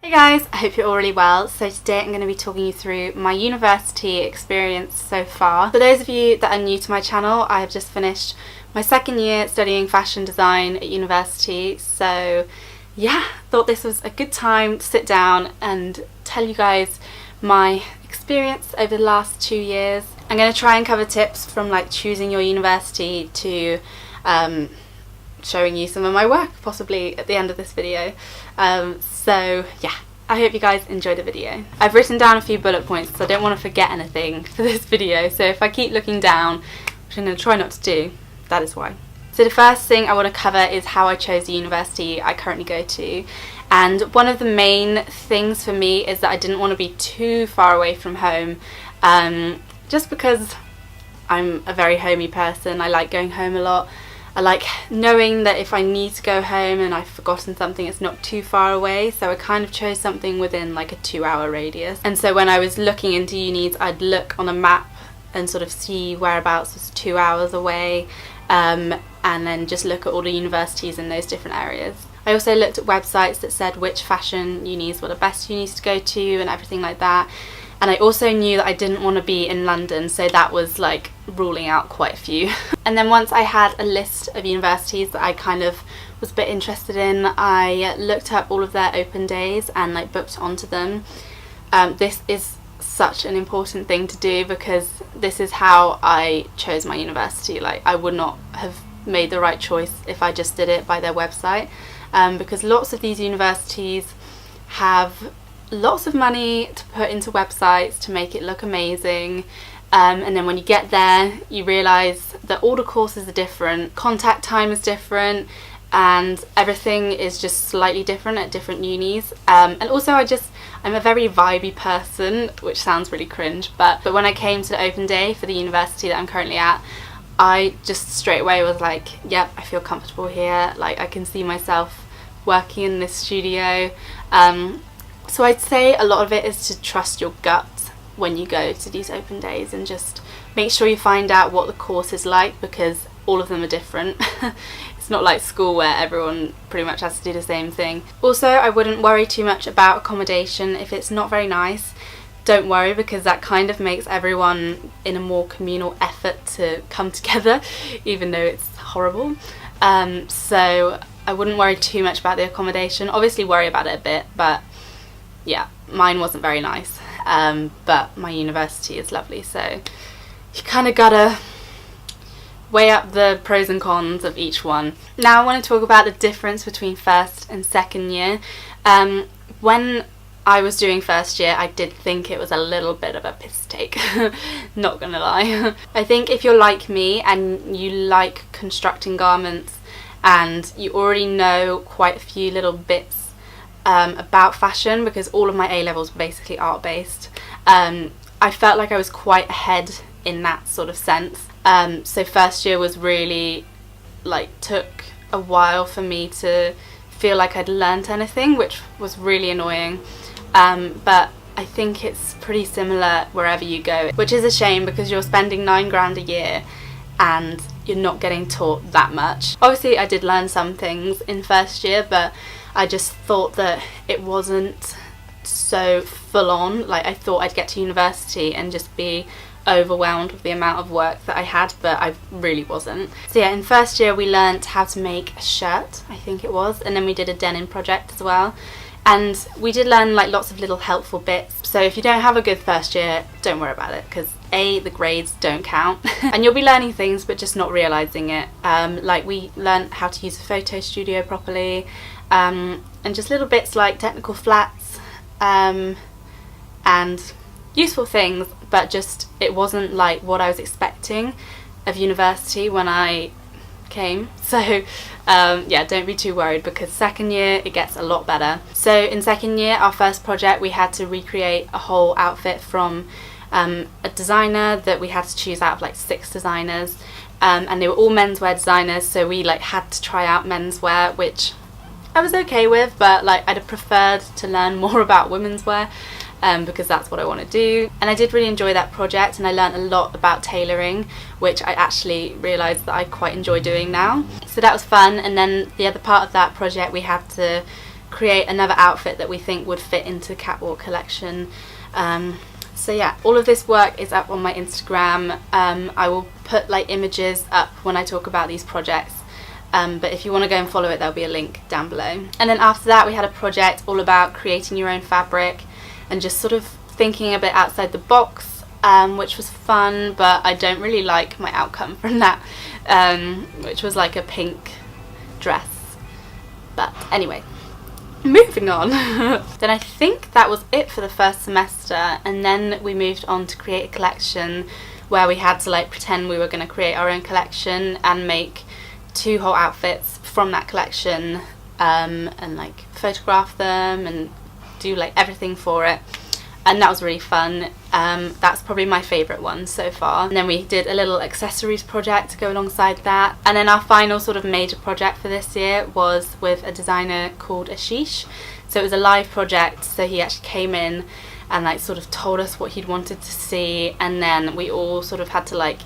Hey guys, I hope you're all really well. So today I'm going to be talking you through my university experience so far. For those of you that are new to my channel, I have just finished my second year studying fashion design at university. So yeah, thought this was a good time to sit down and tell you guys my experience over the last 2 years. I'm going to try and cover tips from like choosing your university to showing you some of my work possibly at the end of this video. So yeah, I hope you guys enjoy the video. I've written down a few bullet points because I don't want to forget anything for this video, so if I keep looking down, which I'm going to try not to do, that is why. So the first thing I want to cover is how I chose the university I currently go to. And one of the main things for me is that I didn't want to be too far away from home, just because I'm a very homey person. I like going home a lot. I like knowing that if I need to go home and I've forgotten something, it's not too far away, so I kind of chose something within like a 2-hour radius. And so when I was looking into unis, I'd look on a map and sort of see whereabouts was 2 hours away, and then just look at all the universities in those different areas. I also looked at websites that said which fashion unis were the best unis to go to and everything like that. And I also knew that I didn't want to be in London, so that was like ruling out quite a few. And then once I had a list of universities that I kind of was a bit interested in, I looked up all of their open days and like booked onto them. This is such an important thing to do because this is how I chose my university. Like, I would not have made the right choice if I just did it by their website, because lots of these universities have lots of money to put into websites to make it look amazing, and then when you get there you realise that all the courses are different, contact time is different, and everything is just slightly different at different unis. And also I'm a very vibey person, which sounds really cringe, but when I came to the open day for the university that I'm currently at, I just straight away was like, yep, I feel comfortable here, like I can see myself working in this studio. So I'd say a lot of it is to trust your gut when you go to these open days and just make sure you find out what the course is like, because all of them are different. It's not like school where everyone pretty much has to do the same thing. Also, I wouldn't worry too much about accommodation. If it's not very nice, don't worry, because that kind of makes everyone in a more communal effort to come together, even though it's horrible. So I wouldn't worry too much about the accommodation. Obviously worry about it a bit, but yeah, mine wasn't very nice, but my university is lovely, so you kind of gotta weigh up the pros and cons of each one. Now I want to talk about the difference between first and second year. When I was doing first year, I did think it was a little bit of a piss take, not gonna lie. I think if you're like me and you like constructing garments and you already know quite a few little bits about fashion, because all of my A-levels were basically art based, I felt like I was quite ahead in that sort of sense. So first year was really like, took a while for me to feel like I'd learnt anything, which was really annoying, but I think it's pretty similar wherever you go, which is a shame because you're spending £9 a year and you're not getting taught that much. Obviously I did learn some things in first year, but I just thought that it wasn't so full on. Like, I thought I'd get to university and just be overwhelmed with the amount of work that I had, but I really wasn't. So yeah, in first year we learnt how to make a shirt, I think it was, and then we did a denim project as well. And we did learn like lots of little helpful bits. So if you don't have a good first year, don't worry about it, because the grades don't count and you'll be learning things but just not realising it. Like, we learnt how to use a photo studio properly, and just little bits like technical flats, and useful things, but just it wasn't like what I was expecting of university when I came. So yeah, don't be too worried, because second year it gets a lot better. So in second year, our first project, we had to recreate a whole outfit from a designer that we had to choose out of like 6 designers, and they were all menswear designers, so we like had to try out menswear, which I was okay with, but like I'd have preferred to learn more about women's wear, because that's what I want to do. And I did really enjoy that project, and I learned a lot about tailoring, which I actually realised that I quite enjoy doing now. So that was fun. And then the other part of that project, we had to create another outfit that we think would fit into the catwalk collection. So yeah, all of this work is up on my Instagram. I will put like images up when I talk about these projects, but if you want to go and follow it, there'll be a link down below. And then after that we had a project all about creating your own fabric and just sort of thinking a bit outside the box, which was fun, but I don't really like my outcome from that, which was like a pink dress. But anyway, moving on. Then I think that was it for the first semester, and then we moved on to create a collection where we had to like pretend we were going to create our own collection and make 2 whole outfits from that collection, and like photograph them and do like everything for it, and that was really fun. That's probably my favourite one so far. And then we did a little accessories project to go alongside that, and then our final sort of major project for this year was with a designer called Ashish. So it was a live project, so he actually came in and like sort of told us what he'd wanted to see, and then we all sort of had to like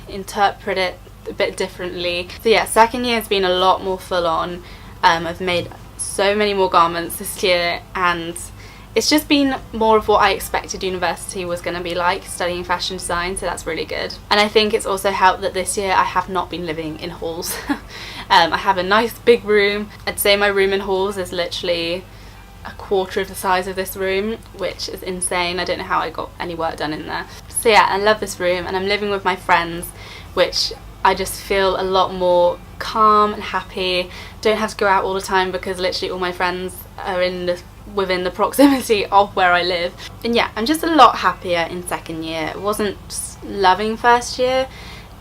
interpret it a bit differently. So yeah, second year has been a lot more full on. I've made so many more garments this year, and it's just been more of what I expected university was going to be like, studying fashion design, so that's really good. And I think it's also helped that this year I have not been living in halls. I have a nice big room. I'd say my room in halls is literally a quarter of the size of this room, which is insane. I don't know how I got any work done in there. So yeah, I love this room, and I'm living with my friends, which I just feel a lot more calm and happy. Don't have to go out all the time because literally all my friends are within the proximity of where I live. And yeah, I'm just a lot happier in second year. It wasn't loving first year,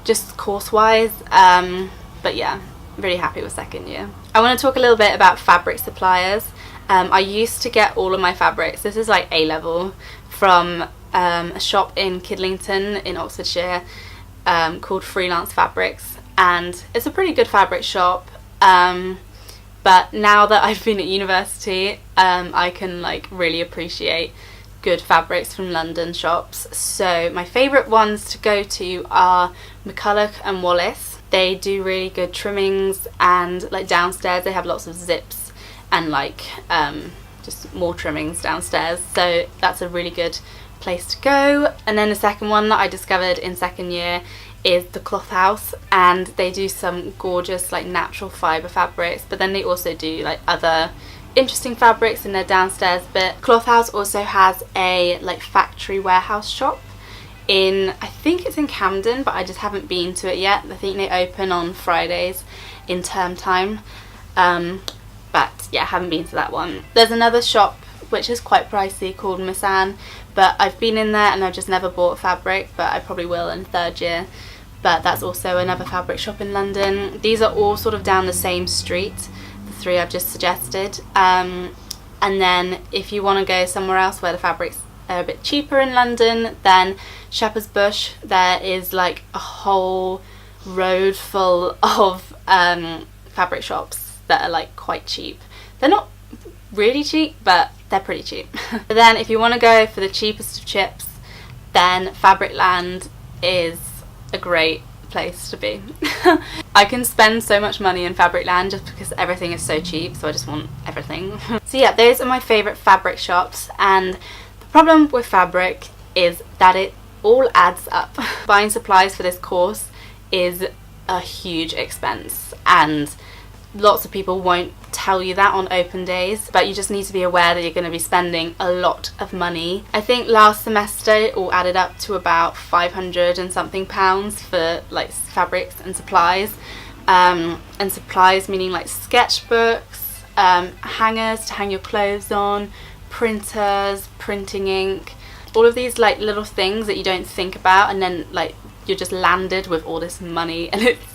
just course-wise, but yeah, really happy with second year. I want to talk a little bit about fabric suppliers. I used to get all of my fabrics, this is like A-level, from a shop in Kidlington in Oxfordshire, called Freelance Fabrics, and it's a pretty good fabric shop, but now that I've been at university, I can like really appreciate good fabrics from London shops. So my favourite ones to go to are McCulloch and Wallace. They do really good trimmings, and like downstairs they have lots of zips and like just more trimmings downstairs, so that's a really good place to go. And then the second one that I discovered in second year is the Cloth House, and they do some gorgeous like natural fibre fabrics, but then they also do like other interesting fabrics in their downstairs bit. Cloth House also has a like factory warehouse shop in, I think it's in Camden, but I just haven't been to it yet. I think they open on Fridays in term time, but yeah, I haven't been to that one. There's another shop which is quite pricey called Miss Anne, but I've been in there and I've just never bought fabric, but I probably will in third year. But that's also another fabric shop in London. These are all sort of down the same street, the 3 I've just suggested. And then if you want to go somewhere else where the fabrics are a bit cheaper in London, then Shepherd's Bush, there is like a whole road full of fabric shops that are like quite cheap. They're not really cheap, but they're pretty cheap. But then if you want to go for the cheapest of chips, then Fabricland is a great place to be. I can spend so much money in Fabricland just because everything is so cheap, so I just want everything. So yeah, those are my favourite fabric shops, and the problem with fabric is that it all adds up. Buying supplies for this course is a huge expense, and lots of people won't tell you that on open days, but you just need to be aware that you're going to be spending a lot of money. I think last semester it all added up to about 500 and something pounds for like fabrics and supplies, and supplies meaning like sketchbooks, hangers to hang your clothes on, printers, printing ink, all of these like little things that you don't think about, and then like you're just landed with all this money, and it's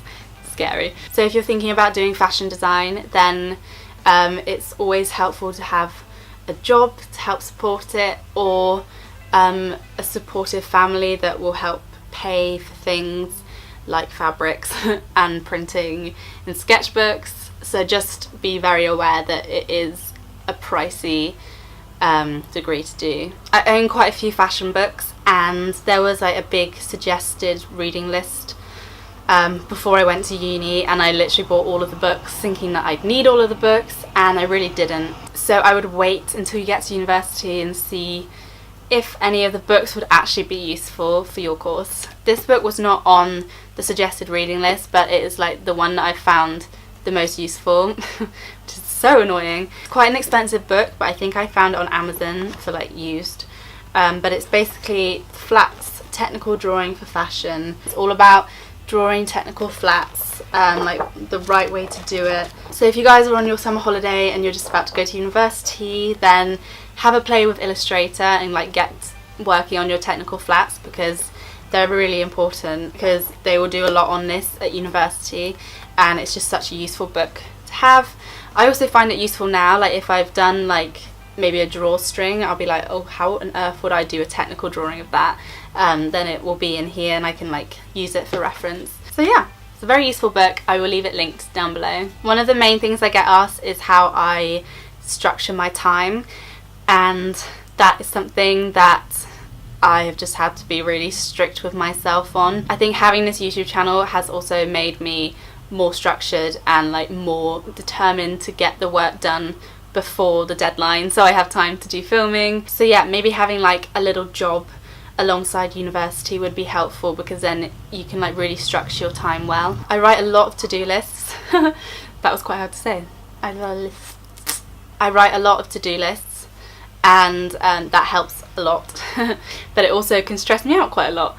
scary. So if you're thinking about doing fashion design, then it's always helpful to have a job to help support it, or a supportive family that will help pay for things like fabrics and printing and sketchbooks. So just be very aware that it is a pricey degree to do. I own quite a few fashion books, and there was like a big suggested reading list before I went to uni, and I literally bought all of the books thinking that I'd need all of the books, and I really didn't. So I would wait until you get to university and see if any of the books would actually be useful for your course. This book was not on the suggested reading list, but it is like the one that I found the most useful, which is so annoying. It's quite an expensive book, but I think I found it on Amazon for like used. But it's basically Flats Technical Drawing for Fashion. It's all about drawing technical flats, like the right way to do it. So if you guys are on your summer holiday and you're just about to go to university, then have a play with Illustrator and like get working on your technical flats, because they're really important, because they will do a lot on this at university, and it's just such a useful book to have. I also find it useful now, like if I've done like maybe a drawstring, I'll be like, oh, how on earth would I do a technical drawing of that? Then it will be in here and I can like use it for reference. So yeah, it's a very useful book. I will leave it linked down below. One of the main things I get asked is how I structure my time, and that is something that I have just had to be really strict with myself on. I think having this YouTube channel has also made me more structured and like more determined to get the work done before the deadline, so I have time to do filming. So yeah, maybe having like a little job alongside university would be helpful, because then you can like really structure your time well. I write a lot of to-do lists. That was quite hard to say. I write a lot of to-do lists, and that helps a lot. But it also can stress me out quite a lot.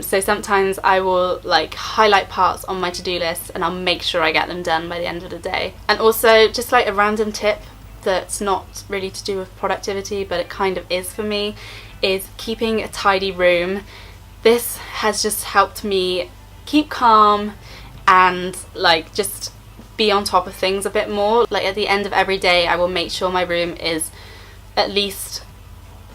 So sometimes I will like highlight parts on my to-do list and I'll make sure I get them done by the end of the day. And also, just like a random tip that's not really to do with productivity, but it kind of is for me, is keeping a tidy room. This has just helped me keep calm and like just be on top of things a bit more. Like at the end of every day, I will make sure my room is at least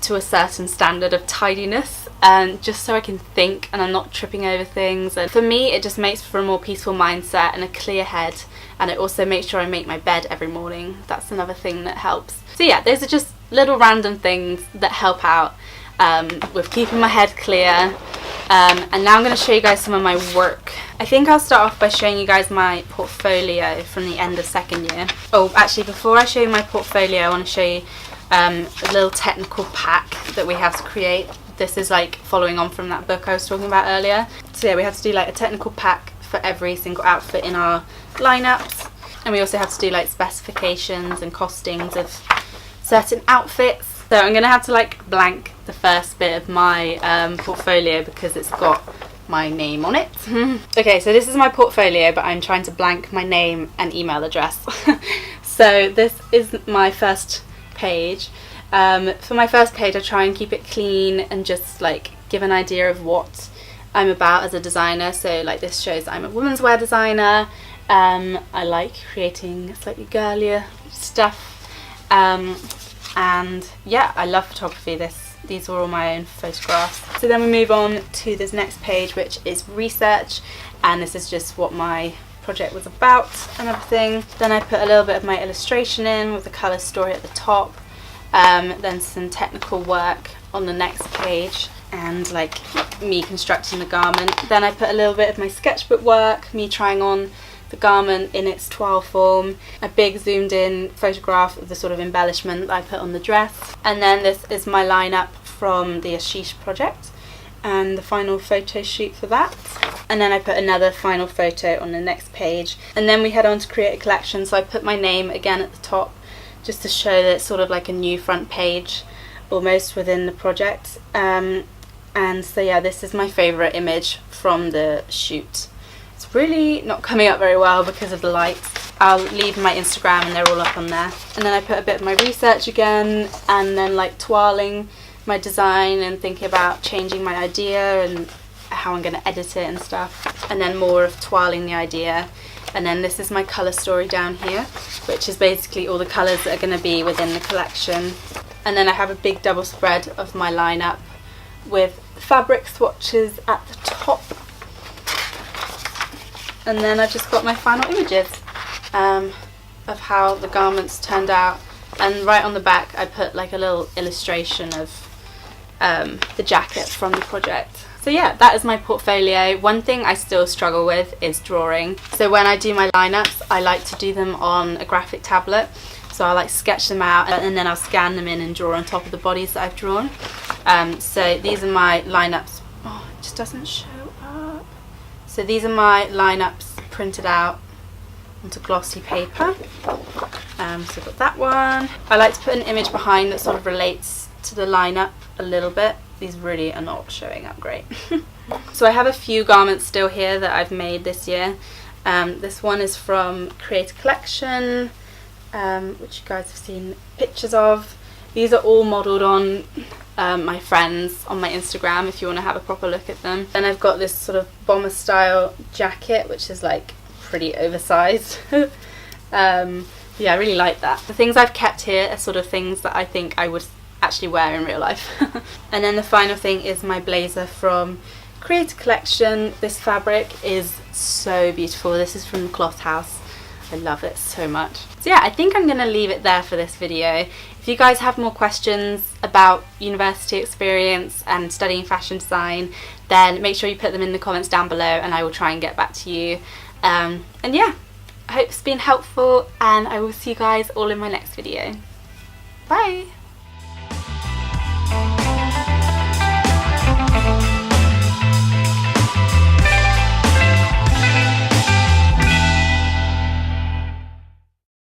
to a certain standard of tidiness, and just so I can think and I'm not tripping over things. And for me, it just makes for a more peaceful mindset and a clear head, and it also makes sure I make my bed every morning. That's another thing that helps. So yeah, those are just little random things that help out with keeping my head clear. And now I'm going to show you guys some of my work. I think I'll start off by showing you guys my portfolio from the end of second year. Oh, actually, before I show you my portfolio, I want to show you a little technical pack that we have to create. This is like following on from that book I was talking about earlier. So yeah, we have to do like a technical pack for every single outfit in our lineups, and we also have to do like specifications and costings of certain outfits. So I'm gonna have to like blank the first bit of my portfolio because it's got my name on it. Okay, so this is my portfolio, but I'm trying to blank my name and email address. So this is my first page. For my first page, I try and keep it clean and just like give an idea of what I'm about as a designer. So like this shows that I'm a women's wear designer. I like creating slightly girlier stuff, and yeah, I love photography. These are all my own photographs. So then we move on to this next page, which is research, and this is just what my project was about and everything. Then I put a little bit of my illustration in with the colour story at the top, then some technical work on the next page, and like me constructing the garment. Then I put a little bit of my sketchbook work, me trying on the garment in its toile form, a big zoomed in photograph of the sort of embellishment that I put on the dress. And then this is my lineup from the Ashish project and the final photo shoot for that. And then I put another final photo on the next page. And then we head on to create a collection, so I put my name again at the top just to show that it's sort of like a new front page almost within the project. And so yeah, this is my favourite image from the shoot. It's really not coming up very well because of the lights. I'll leave my Instagram and they're all up on there. And then I put a bit of my research again, and then like toiling my design and thinking about changing my idea and how I'm going to edit it and stuff. And then more of toiling the idea. And then this is my colour story down here, which is basically all the colours that are going to be within the collection. And then I have a big double spread of my lineup with fabric swatches at the top. And then I've just got my final images of how the garments turned out. And right on the back I put like a little illustration of the jacket from the project. So yeah, that is my portfolio. One thing I still struggle with is drawing. So when I do my lineups, I like to do them on a graphic tablet. So I'll like sketch them out and then I'll scan them in and draw on top of the bodies that I've drawn. So these are my lineups. Oh, it just doesn't show up. So these are my lineups printed out onto glossy paper. So I've got that one. I like to put an image behind that sort of relates to the lineup a little bit. These really are not showing up great. So I have a few garments still here that I've made this year. This one is from Create a Collection, which you guys have seen pictures of. These are all modelled on my friends on my Instagram if you want to have a proper look at them. Then I've got this sort of bomber style jacket, which is like pretty oversized. Yeah, I really like that. The things I've kept here are sort of things that I think I would actually wear in real life. And then the final thing is my blazer from Create a Collection. This fabric is so beautiful. This is from the Cloth House. I love it so much. So yeah, I think I'm going to leave it there for this video. If you guys have more questions about university experience and studying fashion design, then make sure you put them in the comments down below and I will try and get back to you. And yeah, I hope it's been helpful and I will see you guys all in my next video. Bye!